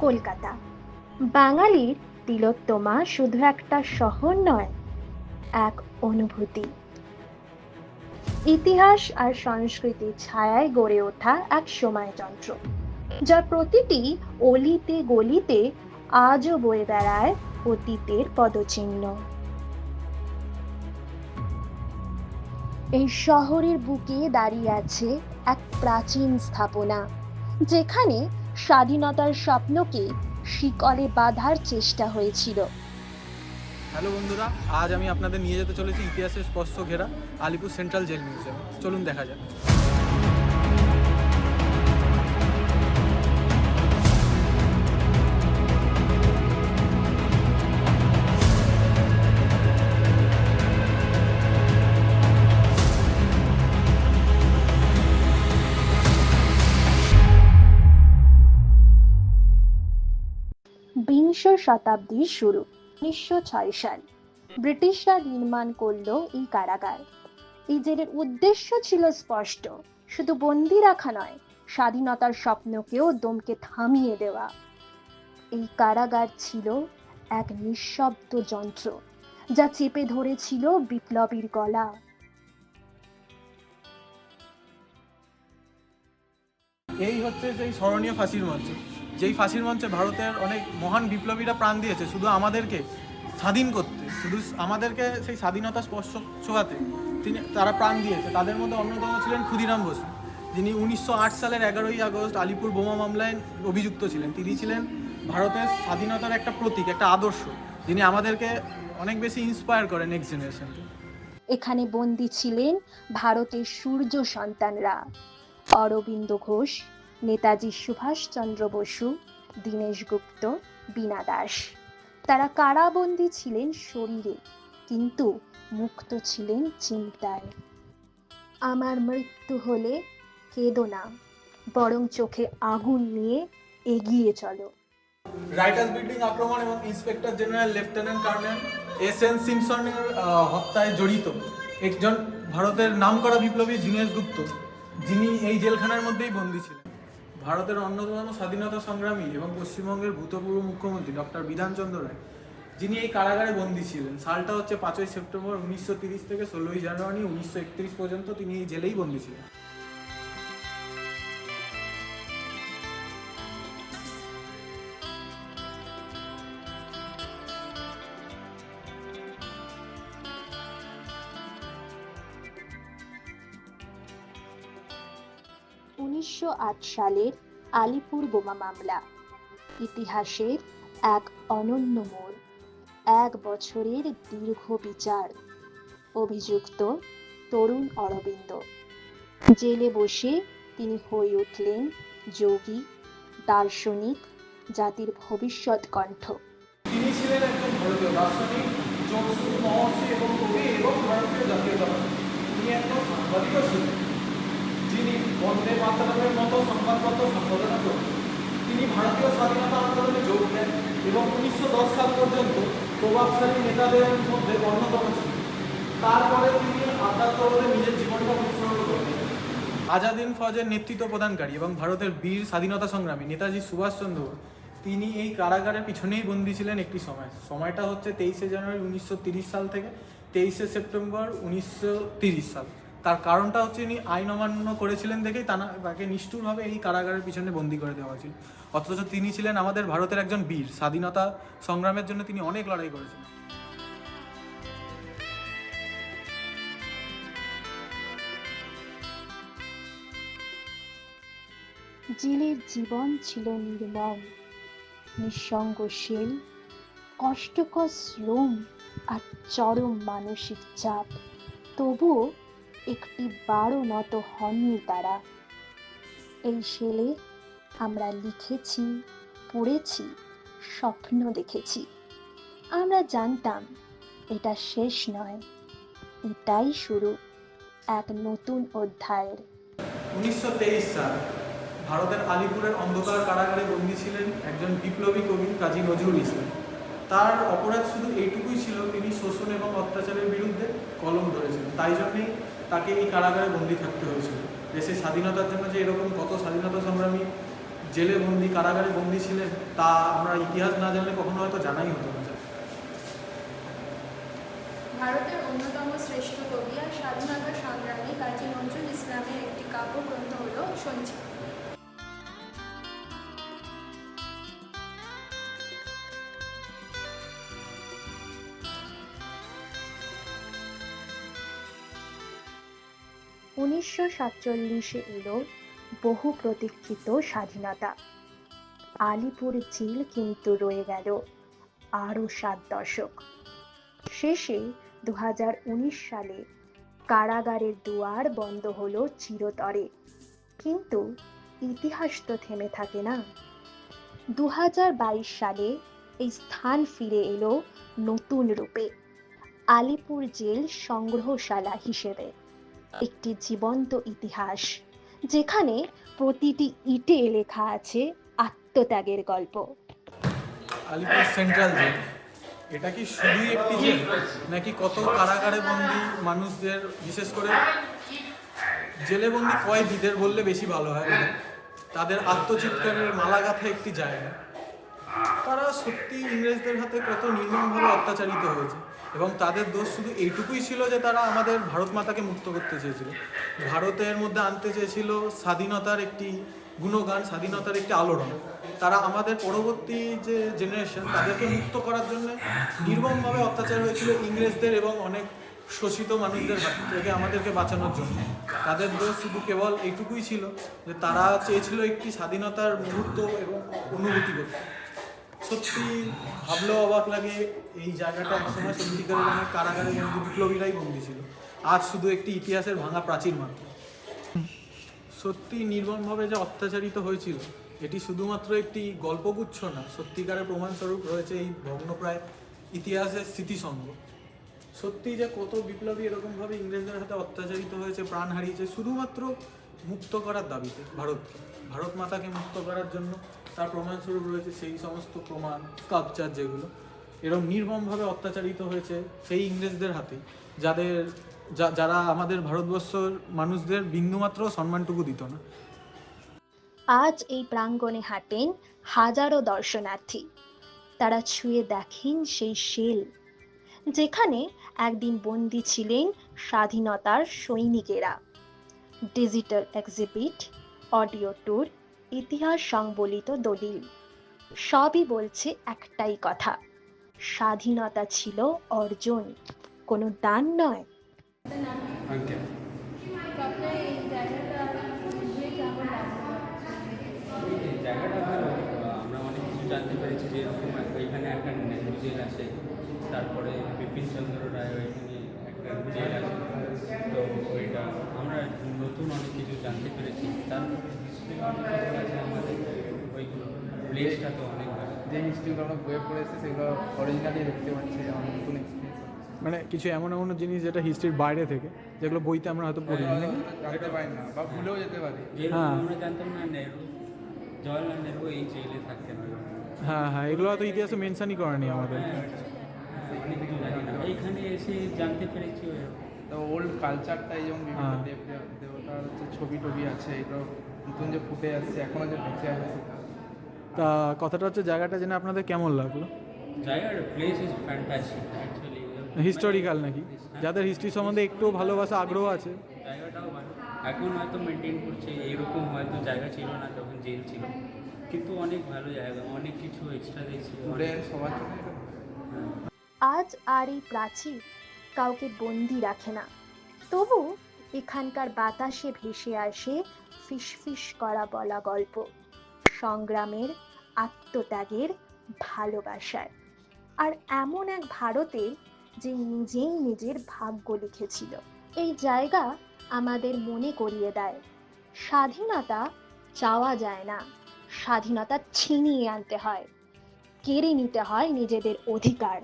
কলকাতা। বাঙালির তিলোত্তমা শুধু একটা শহর নয়, এক অনুভূতি। ইতিহাস আর সংস্কৃতির ছায়ায় গড়ে ওঠা এক সময়যন্ত্র, যার প্রতিটি অলিতে গলিতে আজও বয়ে বেড়ায় অতীতের পদচিহ্ন। এই শহরের বুকে দাঁড়িয়ে আছে এক প্রাচীন স্থাপনা, যেখানে স্বাধীনতার স্বপ্নকে শিকলে বাঁধার চেষ্টা হয়েছিল। হ্যালো বন্ধুরা, আজ আমি আপনাদের নিয়ে যেতে চলেছি ইতিহাসের স্পর্শ ঘেরা আলিপুর সেন্ট্রাল জেল মিউজিয়াম। চলুন দেখা যাক। বিংশ শতাব্দীর শুরু, 1906 সাল ব্রিটিশরা নির্মাণ করলো এই কারাগার। এই জেলের উদ্দেশ্য ছিল স্পষ্ট, শুধু বন্দি রাখা নয়, স্বাধীনতার স্বপ্নকেও দমকে থামিয়ে দেওয়া। এই কারাগার ছিল এক নিঃশব্দ যন্ত্র, যা চেপে ধরেছিল বিপ্লবীর গলা। এই হচ্ছে সেই স্মরণীয় ফাঁসির মঞ্চ, যেই ফাঁসির মঞ্চে ভারতের অনেক মহান বিপ্লবীরা প্রাণ দিয়েছে শুধু আমাদেরকে স্বাধীন করতে, শুধু আমাদেরকে সেই স্বাধীনতা স্পর্শ ছোঁয়াতে তারা প্রাণ দিয়েছে। তাদের মধ্যে অন্যতম ছিলেন ক্ষুদিরাম বসু, যিনি 1908 সালের 11ই আগস্ট আলিপুর বোমা মামলায় অভিযুক্ত ছিলেন। তিনি ছিলেন ভারতের স্বাধীনতার একটা প্রতীক, একটা আদর্শ, যিনি আমাদেরকে অনেক বেশি ইন্সপায়ার করেন নেক্সট জেনারেশনকে। এখানে বন্দী ছিলেন ভারতের সূর্য সন্তানরা: অরবিন্দ ঘোষ, নেতাজি সুভাষচন্দ্র বসু, দীনেশ গুপ্ত, বীণা দাস। তারা কারাবন্দী ছিলেন শরীরে, কিন্তু মুক্ত ছিলেন চিন্তায়। আমার মৃত্যু হলে কেঁদো না, বরং চোখে আগুন নিয়ে এগিয়ে চলো। রাইটার্স বিল্ডিং আক্রমণ এবং inspector general lieutenant colonel S N. সিমসনের হত্যায় জড়িত একজন ভারতের নামকরা বিপ্লবী দীনেশ গুপ্ত, যিনি এই জেলখানার মধ্যেই বন্দী ছিলেন। ভারতের অন্যতম স্বাধীনতা সংগ্রামী এবং পশ্চিমবঙ্গের ভূতপূর্ব মুখ্যমন্ত্রী ডক্টর বিধানচন্দ্র রায়, যিনি এই কারাগারে বন্দী ছিলেন। সালটা হচ্ছে 5ই সেপ্টেম্বর 1930 থেকে 16ই জানুয়ারি 1931 পর্যন্ত তিনি এই জেলেই বন্দী ছিলেন। উনিশশো আট সালের আলিপুর বোমা মামলা ইতিহাসের এক অনন্য মোড়। 1 বছরের দীর্ঘ বিচার। অভিযুক্ত তরুণ অরবিন্দ। জেলে বসে তিনি হয়ে উঠলেন যোগী, দার্শনিক, জাতির ভবিষ্যৎ কণ্ঠ। তিনি ছিলেন একজন ভারতীয় দার্শনিক, যোগগুরু, মহর্ষি এবং কবি এবং ভারতীয় জাতীয়তাবাদী। তিনি একজন সাংবাদিকও ছিলেন, যিনি বন্দে মাতরমের মতো সংবাদপত্র সম্পাদনা করতেন। তিনি ভারতীয় স্বাধীনতা আন্দোলনে যোগ দেন এবং 1910 সাল পর্যন্ত প্রভাবশালী নেতাদের মধ্যে অন্যতম ছিলেন। তারপরে তিনি আধ্যাত্মবোধে নিজের জীবনটা উৎসর্গ করেন। আজাদিন ফৌজের নেতৃত্ব প্রদানকারী এবং ভারতের বীর স্বাধীনতা সংগ্রামী নেতাজি সুভাষচন্দ্র বোস, তিনি এই কারাগারের পিছনেই বন্দী ছিলেন একটি সময়টা হচ্ছে 23শে জানুয়ারি 1930 সাল থেকে 23শে সেপ্টেম্বর 1930 সাল। তার কারণটা হচ্ছে ইনি আইন অমান্য করেছিলেন দেখেই তাকে নিষ্ঠুরভাবে এই কারাগারের পিছনে বন্দী করে দেওয়া হয়েছিল। অথচ তিনি ছিলেন আমাদের ভারতের একজন বীর, স্বাধীনতা সংগ্রামের জন্য তিনি অনেক লড়াই করেছিলেন। জেলের জীবন ছিল নির্মম, নিঃসঙ্গ সেল, কষ্টকর শ্রম আর চরম মানসিক চাপ। তবুও একটি বারও নত হননি তারা। এই সেলে আমরা লিখেছি, পড়েছি, স্বপ্ন দেখেছি। আমরা জানতাম এটা শেষ নয়, এটাই শুরু এক নতুন অধ্যায়ের। 1923 সাল ভারতের আলিপুরের অন্ধকার কারাগারে বন্দী ছিলেন একজন বিপ্লবী কবি কাজী নজরুল ইসলাম। তার অপরাধ শুধু এইটুকুই ছিল, তিনি শোষণ এবং অত্যাচারের বিরুদ্ধে কলম ধরেছিলেন। তাই জন্যেই তাকে এই কারাগারে বন্দী থাকতে হয়েছিল। দেশের স্বাধীনতার জন্য যে এরকম কত স্বাধীনতা সংগ্রামী জেলে বন্দি, কারাগারে বন্দি ছিলেন, তা আমরা ইতিহাস না জানলে কখনো হয়তো জানাই হতো না। ভারতের অন্যতম শ্রেষ্ঠ কবি আর স্বাধীনতা সংগ্রামী কাজী নজরুল ইসলামের একটি কাব্যগ্রন্থ হল সঞ্চিত। উনিশশো 1947 এলো বহু প্রতীক্ষিত স্বাধীনতা। আলিপুর জেল কিন্তু রয়ে গেল আরো 7 দশক। শেষে 2019 সালে কারাগারের দুয়ার বন্ধ হলো চিরতরে। কিন্তু ইতিহাস তো থেমে থাকে না। 2022 সালে এই স্থান ফিরে এলো নতুন রূপে, আলিপুর জেল সংগ্রহশালা হিসেবে। একটি জীবন্ত ইতিহাস, যেখানে প্রতিটি ইটে লেখা আছে আত্মত্যাগের গল্প। আলিপুর সেন্ট্রাল জেল, এটা কি শুধুই একটি জেল, নাকি কত কারাগারে বন্দি মানুষদের, বিশেষ করে জেলে বন্দি কয়েদিদের বললে বেশি ভালো হয়, তাদের আত্মচিৎকারের মালাগাথা একটি জায়গা। তারা সত্যি ইংরেজদের হাতে কত নির্মমভাবে অত্যাচারিত হয়েছে, এবং তাদের দোষ শুধু এইটুকুই ছিল যে তারা আমাদের ভারত মাতাকে মুক্ত করতে চেয়েছিল, ভারতের মধ্যে আনতে চেয়েছিল স্বাধীনতার একটি গুণগান, স্বাধীনতার একটি আলোড়ন। তারা আমাদের পরবর্তী যে জেনারেশন, তাদেরকে মুক্ত করার জন্য নির্মমভাবে অত্যাচার হয়েছিল ইংরেজদের এবং অনেক শোষিত মানুষদের হাত থেকে আমাদেরকে বাঁচানোর জন্য। তাদের দোষ শুধু কেবল এইটুকুই ছিল যে তারা চেয়েছিল একটি স্বাধীনতার মুহূর্ত এবং অনুভূতি করতে। সত্যি ভাবলেও অবাক লাগে, এই জায়গাটা একসময় সত্যিকারের অনেক কারাগারে বন্দি বিপ্লবীরাই বন্দি ছিল, আজ শুধু একটি ইতিহাসের ভাঙা প্রাচীর মাত্র। সত্যি নির্মমভাবে যে অত্যাচারিত হয়েছিল, এটি শুধুমাত্র একটি গল্পগুচ্ছ না, সত্যিকারের প্রমাণস্বরূপ রয়েছে এই ভগ্নপ্রায় ইতিহাসের স্মৃতিসঙ্গ। সত্যি যে কত বিপ্লবী এরকমভাবে ইংরেজদের হাতে অত্যাচারিত হয়েছে, প্রাণ হারিয়েছে শুধুমাত্র মুক্ত করার দাবিতে, ভারত মাতাকে মুক্ত করার জন্য। তার প্রমাণস্বরূপ রয়েছে সেই সমস্ত প্রমাণ, স্কাল্পচার, যেগুলো এরকম নির্মমভাবে অত্যাচারিত হয়েছে সেই ইংরেজদের হাতে, যারা আমাদের ভারতবর্ষের মানুষদের বিন্দুমাত্র সম্মানটুকু দিত না। আজ এই প্রাঙ্গণে হাঁটেন হাজারো দর্শনার্থী। তারা ছুঁয়ে দেখেন সেই শেল, যেখানে একদিন বন্দী ছিলেন স্বাধীনতার সৈনিকেরা। ডিজিটাল এক্সিবিট, অডিও ট্যুর, ইতিহাস সংবলিত দলিল, সবই বলছে একটাই কথা: স্বাধীনতা ছিল অর্জন, কোনো দান নয়। আপনার এই জায়গাটা ঘুরে কেমন লাগলো? জায়গাটা ভালো, আমরা অনেক কিছু জানতে পেরেছি, যে এরকম এখানে একটা নেহেরু জেল আছে, তারপরে বিপিন চন্দ্র রায় এখানে একটা জেল আছে, তো ওইটা আমরা নতুন অনেক কিছু জানতে পেরেছি। তারপরে হিস্ট্রি অনেক কিছু আছে আমাদের, ওইগুলো প্লেসটা তো অনেক ভালো। যে হিস্ট্রিগুলো আমরা বইয়ে পড়েছি সেগুলো অরিজিনালি দেখতে পাচ্ছি, আমার নতুন এক্সপিরিয়েন্স। মানে কিছু এমন এমন জিনিস যেটা হিস্ট্রির বাইরে থেকে, যেগুলো বইতে আমরা হয়তো পড়ি না। জানতে পারি না বা ভুলেও যেতে পারি। যেরকম আমরা জানতাম না নেহরু, জওয়াহরলাল নেহরু এই জেলে থাকতেন। হ্যাঁ হ্যাঁ, এগুলো হয়তো ইতিহাসে মেনশনই করেনি আমাদের। অনেক কিছু জানি না, এইখানে এসে জানতে পেরেছি। তো ওল্ড কালচারটাই যেমন বিভিন্ন দেবতার হচ্ছে ছবি টবি আছে, এগুলো নতুন যে ফুটে আসছে, এখনও যে বেঁচে আছে। তা কথাটা হচ্ছে, জায়গাটা জেনে আপনাদের কেমন লাগলো? জায়গার place is fantastic actually. Historical নাকি? যাদের হিস্ট্রি সম্বন্ধে একটু ভালোবাসা, আগ্রহ আছে। জায়গাটাও ভালো, এখন হয়তো মেনটেন করছে, এরকম হয়তো জায়গা ছিল না যখন জেল ছিল, কিন্তু অনেক ভালো জায়গা, অনেক কিছু এক্সট্রা দেখছি সবার জন্য এটা আজ আর এই প্রাচীর কাউকে বন্দি রাখে না, তবু এখানকার বাতাসে ভেসে আসে ফিসফিস করা বলা গল্প, সংগ্রামের, আত্মত্যাগের, ভালোবাসার, আর এমন এক ভারতের যে নিজেই নিজের ভাগ্য লিখেছিল। এই জায়গা আমাদের মনে করিয়ে দেয়, স্বাধীনতা চাওয়া যায় না, স্বাধীনতা ছিনিয়ে আনতে হয়, কেড়ে নিতে হয় নিজেদের অধিকার।